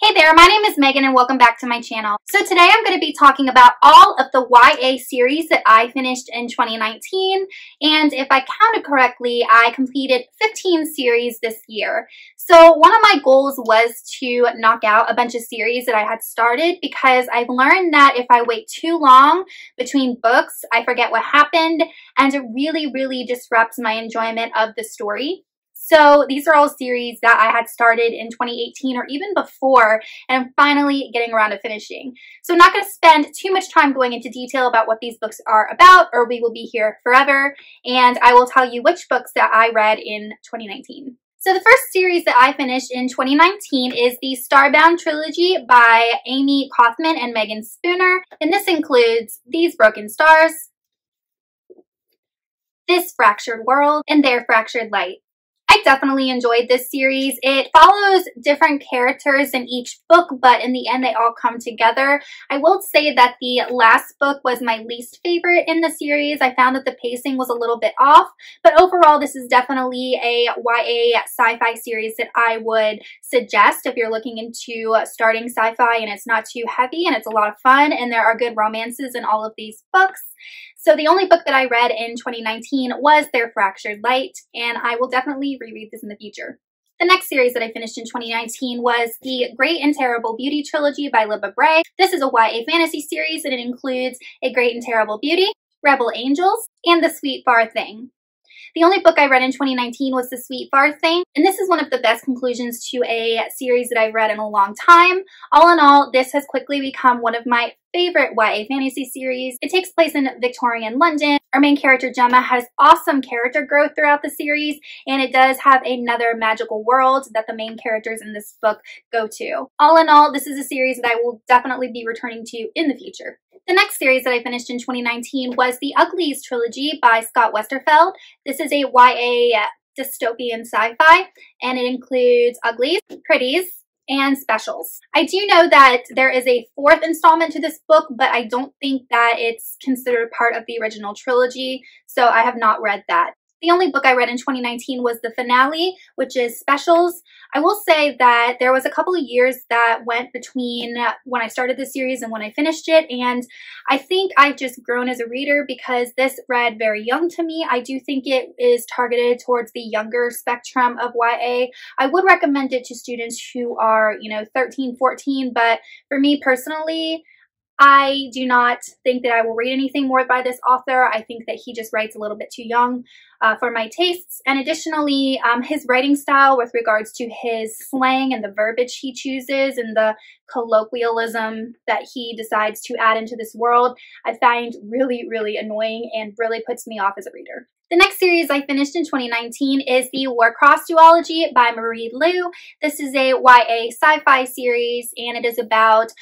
Hey there, my name is Megan and welcome back to my channel. So today I'm going to be talking about all of the YA series that I finished in 2019, and if I counted correctly, I completed 15 series this year. So one of my goals was to knock out a bunch of series that I had started because I've learned that if I wait too long between books, I forget what happened and it really disrupts my enjoyment of the story. So these are all series that I had started in 2018 or even before, and I'm finally getting around to finishing. So I'm not going to spend too much time going into detail about what these books are about, or we will be here forever, and I will tell you which books that I read in 2019. So the first series that I finished in 2019 is the Starbound Trilogy by Amy Kaufman and Megan Spooner, and this includes These Broken Stars, This Fractured World, and Their Fractured Light. I definitely enjoyed this series. It follows different characters in each book, but in the end they all come together. I will say that the last book was my least favorite in the series. I found that the pacing was a little bit off, but overall this is definitely a YA sci-fi series that I would suggest if you're looking into starting sci-fi and it's not too heavy and it's a lot of fun and there are good romances in all of these books. So the only book that I read in 2019 was Their Fractured Light, and I will definitely reread this in the future. The next series that I finished in 2019 was the Great and Terrible Beauty Trilogy by Libba Bray. This is a YA fantasy series, and it includes A Great and Terrible Beauty, Rebel Angels, and The Sweet Far Thing. The only book I read in 2019 was The Sweet Far Thing, and this is one of the best conclusions to a series that I've read in a long time. All in all, this has quickly become one of my favorite YA fantasy series. It takes place in Victorian London. Our main character, Gemma, has awesome character growth throughout the series, and it does have another magical world that the main characters in this book go to. All in all, this is a series that I will definitely be returning to in the future. The next series that I finished in 2019 was the Uglies Trilogy by Scott Westerfeld. This is a YA dystopian sci-fi, and it includes Uglies, Pretties, and Specials. I do know that there is a fourth installment to this book, but I don't think that it's considered part of the original trilogy, so I have not read that. The only book I read in 2019 was the finale, which is Specials. I will say that there was a couple of years that went between when I started the series and when I finished it, and I think I've just grown as a reader because this read very young to me. I do think it is targeted towards the younger spectrum of YA. I would recommend it to students who are, 13, 14, but for me personally, I do not think that I will read anything more by this author. I think that he just writes a little bit too young for my tastes. And additionally, his writing style with regards to his slang and the verbiage he chooses and the colloquialism that he decides to add into this world, I find really annoying and really puts me off as a reader. The next series I finished in 2019 is the Warcross duology by Marie Lu. This is a YA sci-fi series, and it is about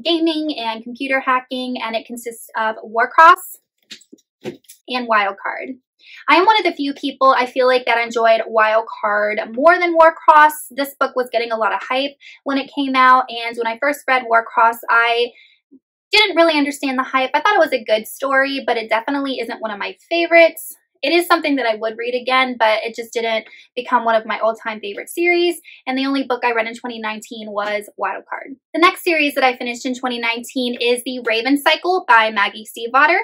gaming and computer hacking, and it consists of Warcross and Wildcard. I am one of the few people I feel like that enjoyed Wildcard more than Warcross. This book was getting a lot of hype when it came out, and when I first read Warcross, I didn't really understand the hype. I thought it was a good story, but it definitely isn't one of my favorites. It is something that I would read again, but it just didn't become one of my all-time favorite series, and the only book I read in 2019 was Wildcard. The next series that I finished in 2019 is The Raven Cycle by Maggie Stiefvater.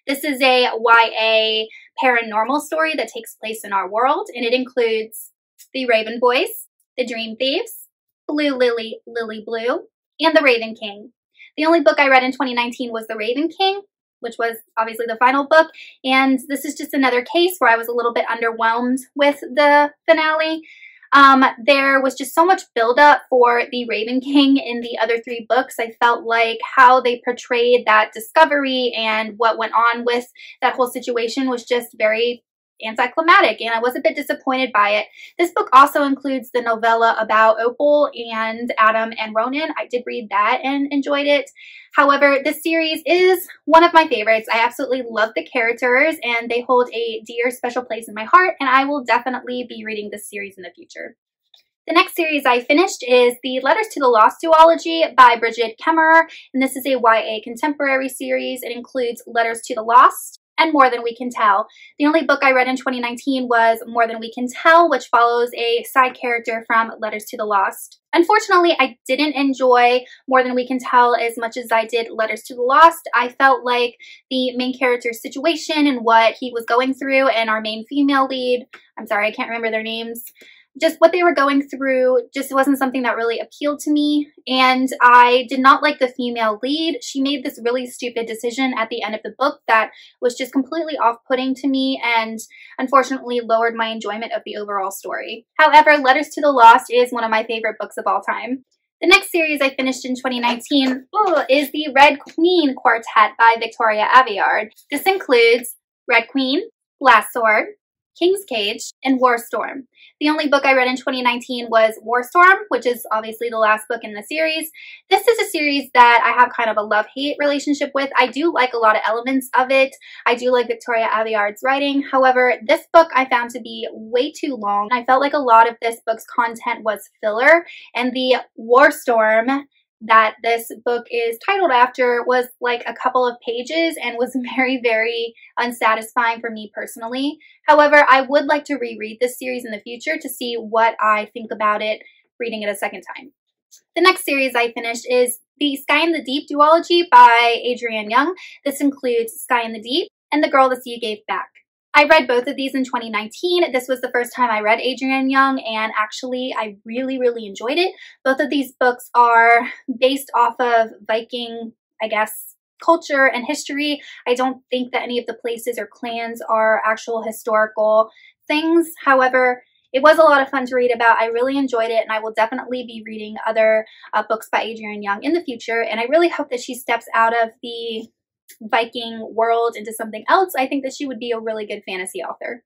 This is a YA paranormal story that takes place in our world, and it includes The Raven Boys, The Dream Thieves, Blue Lily, Lily Blue, and The Raven King. The only book I read in 2019 was The Raven King, which was obviously the final book, and this is just another case where I was a little bit underwhelmed with the finale. There was just so much buildup for the Raven King in the other three books. I felt like how they portrayed that discovery and what went on with that whole situation was just very anticlimactic, and I was a bit disappointed by it. This book also includes the novella about Opal and Adam and Ronan. I did read that and enjoyed it. However, this series is one of my favorites. I absolutely love the characters, and they hold a dear special place in my heart, and I will definitely be reading this series in the future. The next series I finished is the Letters to the Lost duology by Bridget Kemmerer, and this is a YA contemporary series. It includes Letters to the Lost and More Than We Can Tell. The only book I read in 2019 was More Than We Can Tell, which follows a side character from Letters to the Lost. Unfortunately, I didn't enjoy More Than We Can Tell as much as I did Letters to the Lost. I felt like the main character's situation and what he was going through, and our main female lead, I'm sorry, I can't remember their names, just what they were going through just wasn't something that really appealed to me. And I did not like the female lead. She made this really stupid decision at the end of the book that was just completely off-putting to me and unfortunately lowered my enjoyment of the overall story. However, Letters to the Lost is one of my favorite books of all time. The next series I finished in 2019 is the Red Queen Quartet by Victoria Aveyard. This includes Red Queen, Blast Sword, King's Cage, and War Storm. The only book I read in 2019 was War Storm, which is obviously the last book in the series. This is a series that I have kind of a love-hate relationship with. I do like a lot of elements of it. I do like Victoria Aveyard's writing. However, this book I found to be way too long. I felt like a lot of this book's content was filler, and the War Storm that this book is titled after was like a couple of pages and was very, very unsatisfying for me personally. However, I would like to reread this series in the future to see what I think about it reading it a second time. The next series I finished is the Sky in the Deep duology by Adrienne Young. This includes Sky in the Deep and The Girl the Sea Gave Back. I read both of these in 2019. This was the first time I read Adrienne Young, and actually I really, really enjoyed it. Both of these books are based off of Viking, I guess, culture and history. I don't think that any of the places or clans are actual historical things. However, it was a lot of fun to read about. I really enjoyed it, and I will definitely be reading other books by Adrienne Young in the future, and I really hope that she steps out of the Viking world into something else. I think that she would be a really good fantasy author.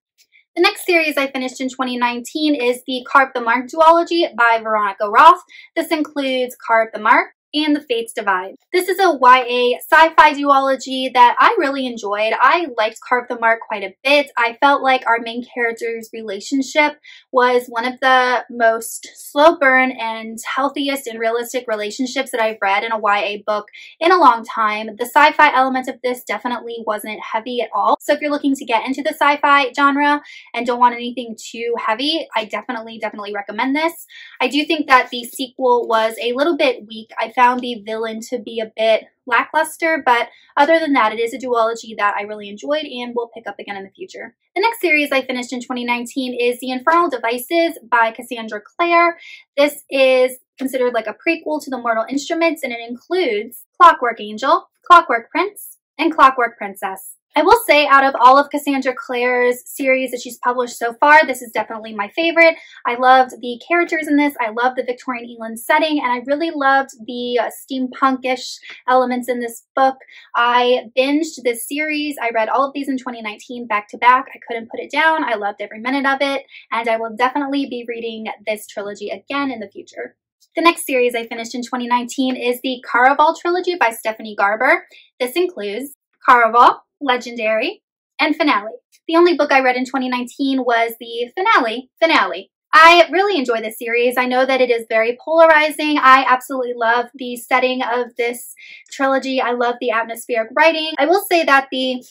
The next series I finished in 2019 is the Carp the Mark duology by Veronica Roth. This includes Carp the Mark and The Fates Divide. This is a YA sci-fi duology that I really enjoyed. I liked Carp the Mark quite a bit. I felt like our main character's relationship was one of the most slow burn and healthiest and realistic relationships that I've read in a YA book in a long time. The sci-fi element of this definitely wasn't heavy at all. So if you're looking to get into the sci-fi genre and don't want anything too heavy, I definitely recommend this. I do think that the sequel was a little bit weak. I found the villain to be a bit lackluster, but other than that, it is a duology that I really enjoyed and will pick up again in the future. The next series I finished in 2019 is The Infernal Devices by Cassandra Clare. This is considered like a prequel to The Mortal Instruments, and it includes Clockwork Angel, Clockwork Prince, and Clockwork Princess. I will say out of all of Cassandra Clare's series that she's published so far, this is definitely my favorite. I loved the characters in this. I loved the Victorian England setting, and I really loved the steampunkish elements in this book. I binged this series. I read all of these in 2019 back to back. I couldn't put it down. I loved every minute of it, and I will definitely be reading this trilogy again in the future. The next series I finished in 2019 is the Caravelle Trilogy by Stephanie Garber. This includes Caravelle, Legendary, and Finale. The only book I read in 2019 was the Finale. I really enjoy this series. I know that it is very polarizing. I absolutely love the setting of this trilogy. I love the atmospheric writing. I will say that the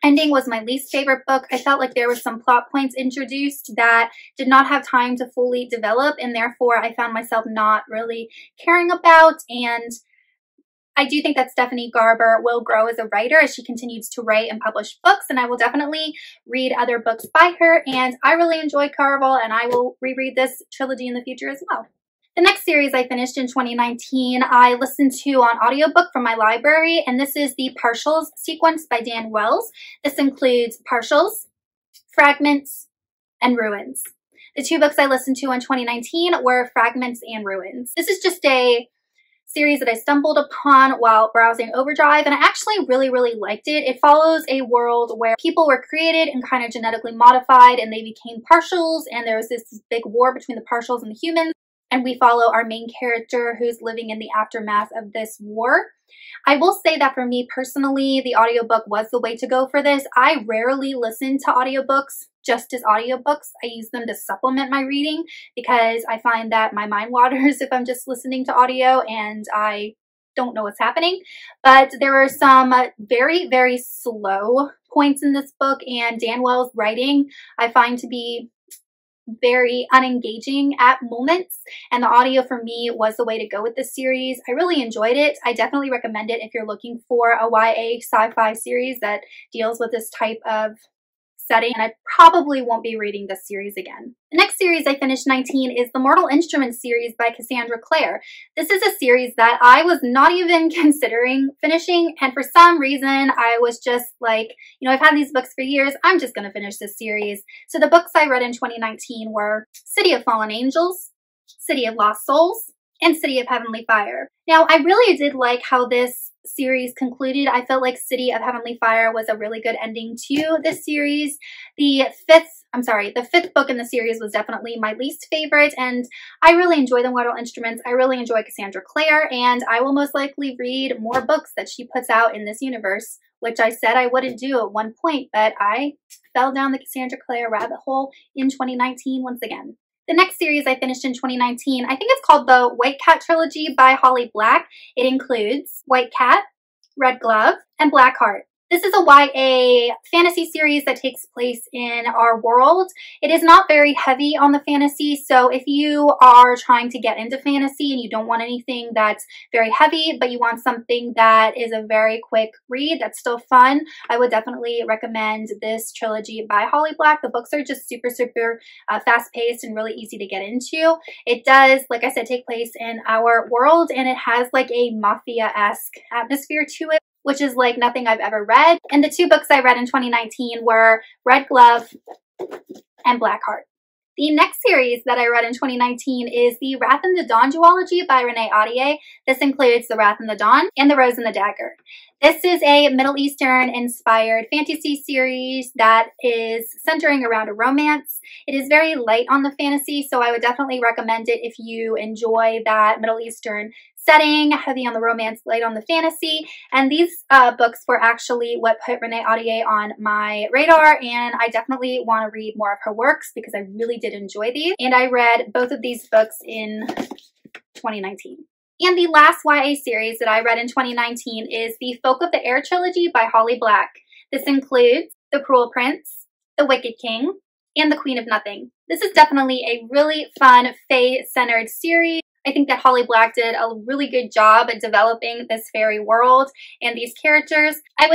ending was my least favorite book. I felt like there were some plot points introduced that did not have time to fully develop, and therefore I found myself not really caring about. And I do think that Stephanie Garber will grow as a writer as she continues to write and publish books, and I will definitely read other books by her, and I really enjoy Caravelle, and I will reread this trilogy in the future as well. The next series I finished in 2019, I listened to on audiobook from my library, and this is the Partials sequence by Dan Wells. This includes Partials, Fragments, and Ruins. The two books I listened to in 2019 were Fragments and Ruins. This is just a series that I stumbled upon while browsing Overdrive, and I actually really liked it. It follows a world where people were created and kind of genetically modified, and they became partials, and there was this big war between the partials and the humans, and we follow our main character who's living in the aftermath of this war. I will say that for me personally, the audiobook was the way to go for this. I rarely listen to audiobooks just as audiobooks. I use them to supplement my reading because I find that my mind wanders if I'm just listening to audio and I don't know what's happening. But there were some very slow points in this book and Danwell's writing I find to be very unengaging at moments, and the audio for me was the way to go with this series. I really enjoyed it. I definitely recommend it if you're looking for a YA sci-fi series that deals with this type of setting, and I probably won't be reading this series again. The next series I finished 19 is the Mortal Instruments series by Cassandra Clare. This is a series that I was not even considering finishing, and for some reason I was just like, you know, I've had these books for years, I'm just gonna finish this series. So the books I read in 2019 were City of Fallen Angels, City of Lost Souls, and City of Heavenly Fire. Now, I really did like how this series concluded. I felt like City of Heavenly Fire was a really good ending to this series. The fifth book in the series was definitely my least favorite, and I really enjoy the Mortal Instruments. I really enjoy Cassandra Clare, and I will most likely read more books that she puts out in this universe, which I said I wouldn't do at one point, but I fell down the Cassandra Clare rabbit hole in 2019 once again. The next series I finished in 2019, I think it's called the Wake Trilogy by Holly Black. It includes White Cat, Red Glove, and Black Heart. This is a YA fantasy series that takes place in our world. It is not very heavy on the fantasy, so if you are trying to get into fantasy and you don't want anything that's very heavy, but you want something that is a very quick read that's still fun, I would definitely recommend this trilogy by Holly Black. The books are just super fast-paced and really easy to get into. It does, like I said, take place in our world, and it has like a mafia-esque atmosphere to it, which is like nothing I've ever read. And the two books I read in 2019 were Red Glove and Black Heart. The next series that I read in 2019 is the Wrath and the Dawn duology by Renee Ahdieh. This includes The Wrath and the Dawn and The Rose and the Dagger. This is a Middle Eastern inspired fantasy series that is centering around a romance. It is very light on the fantasy, so I would definitely recommend it if you enjoy that Middle Eastern setting, heavy on the romance, light on the fantasy. And these books were actually what put Renee Ahdieh on my radar, and I definitely want to read more of her works because I really did enjoy these. And I read both of these books in 2019. And the last YA series that I read in 2019 is the Folk of the Air trilogy by Holly Black. This includes The Cruel Prince, The Wicked King, and The Queen of Nothing. This is definitely a really fun, fae-centered series. I think that Holly Black did a really good job at developing this fairy world and these characters. I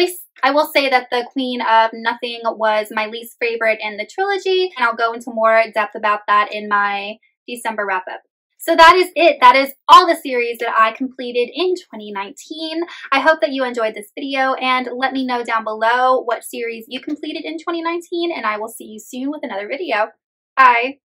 will say that The Queen of Nothing was my least favorite in the trilogy, and I'll go into more depth about that in my December wrap-up. So that is it. That is all the series that I completed in 2019. I hope that you enjoyed this video, and let me know down below what series you completed in 2019, and I will see you soon with another video. Bye!